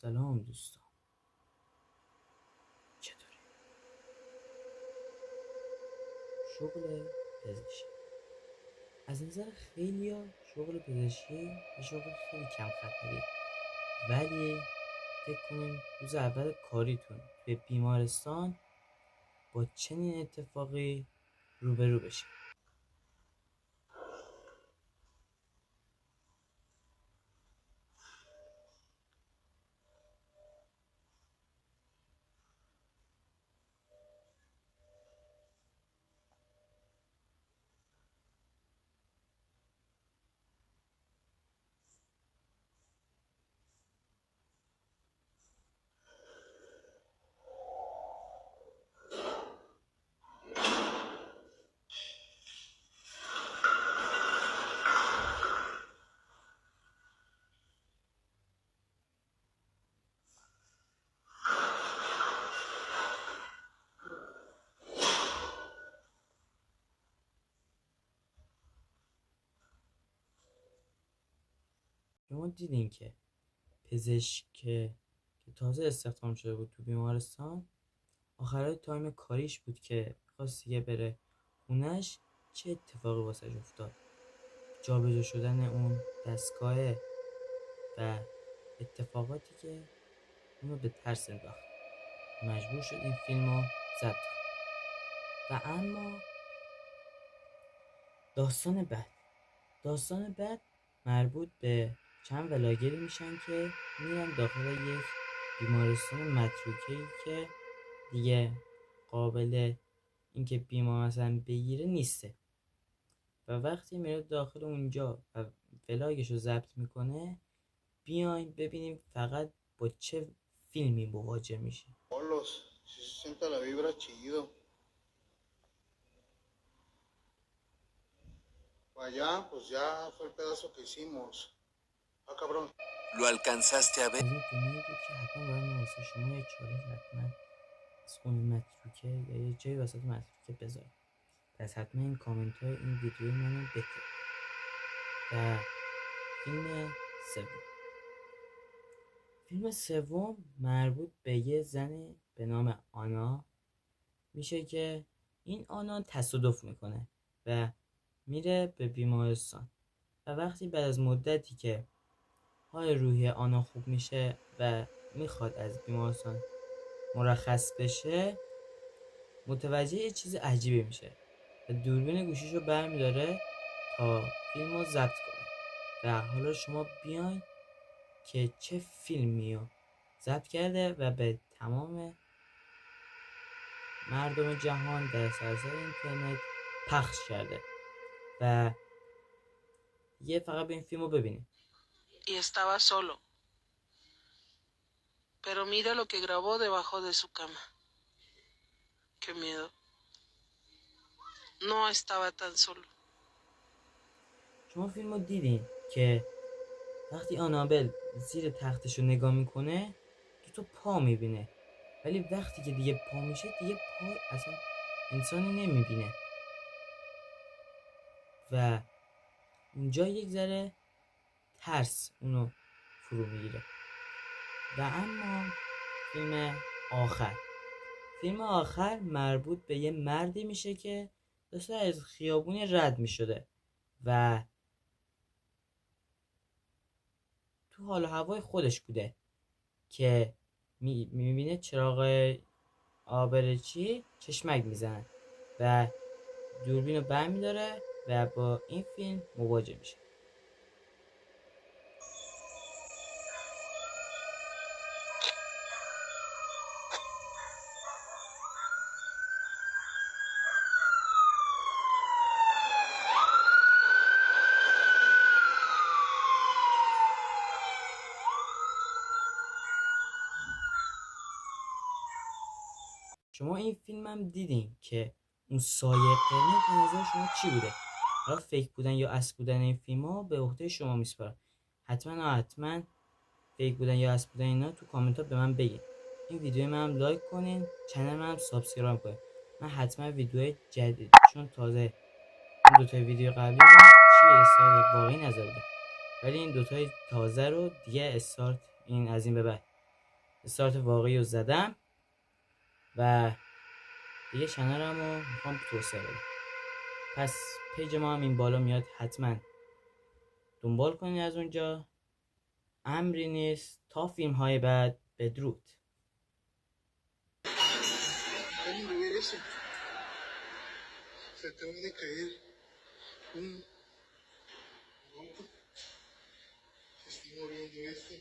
سلام دوستان، چطوری؟ شغل پزشکی از نظر خیلیا شغل پزشکی یه شغل خیلی کم خطریه، ولی فکر کنین روز اول کاریتون به بیمارستان با چنین اتفاقی روبرو بشین. شما دیدین که پزشک که تازه استخدام شده بود تو بیمارستان، آخرای تایم کاریش بود که خواست دیگه بره خونش، چه اتفاقی واسش افتاد؟ جابجا شدن اون دستگاه و اتفاقاتی که اونو به ترس انداخت، مجبور شد این فیلم رو ضبط کنه. و اما داستان بعد مربوط به چند ولاگری میشن که میرن داخل یک بیمارستان متروکه‌ای که دیگه قابل اینکه بیمار مثلا بگیره نیسته، و وقتی میره داخل اونجا و ولاگش رو ضبط میکنه، بیاین ببینیم فقط با چه فیلمی مواجه میشه. Carlos, si se sienta la vibra chido. Allá, pues ya fue el pedazo que hicimos. Ah, cabrón. ¿Lo alcanzaste a ver? از این فیلمی بود که حتما باید واسه شما یه چالش حتما از خون متروکه یا یه جایی وسط متروکه بذارید. پس حتما این کامنت های این ویدیوی منو بکن. و فیلم سوم مربوط به یه زنی به نام آنا میشه که این آنا تصادف میکنه و میره به بیمارستان، و وقتی بعد از مدتی که حال روحی آنا خوب میشه و میخواد از بیمارستان مرخص بشه، متوجه یه چیز عجیبی میشه و دوربین گوشیشو برمیداره تا فیلم رو ضبط کنه. و حالا شما بیاین که چه فیلمی رو ضبط کرده و به تمام مردم جهان در سراسر اینترنت پخش کرده. و یه فقط به این فیلم رو ببینید. Y estaba solo. Pero mira lo que grabó debajo de su cama. Qué miedo. No estaba tan solo. شما فیلم رو دیدین که وقتی آنابل زیر تختش رو نگاه میکنه 2 پا میبینه، ولی وقتی که دیگه پا میشه دیگه پا اصلا انسانی نمیبینه و اونجا یک ذره ترس اونو فرو میگیره. و اما فیلم آخر مربوط به یه مردی میشه که داشته از خیابون رد میشده و تو حال و هوای خودش بوده که میبینه چراغ آبرچی چشمک میزنن و دوربین رو برمیداره و با این فیلم مواجه میشه. شما این فیلم هم دیدین که اون سایه قرمز به نظر شما چی بوده؟ حالا فیک بودن یا اصل بودن این فیلم ها به عهده شما میسپارم. حتما فیک بودن یا اصل بودن اینا تو کامنت ها به من بگین. این ویدیو منم لایک کنین، چنل منم سابسکرایب کنین. من حتما ویدیو جدید، چون تازه این 2 ویدیو قبلی من استارت واقعی نذاشته، ولی این 2 تازه رو دیگه استارت این از این به بعد استارت واقعی رو زدم و دیگه چنلم رو میخوام توسعه بدم. پس پیج ما هم این بالا میاد، حتما دنبال کنید از اونجا. امری نیست تا فیلم های بعد. بدرود. Qué lindo ver eso. Se te viene a caer un... No, se está muriendo este.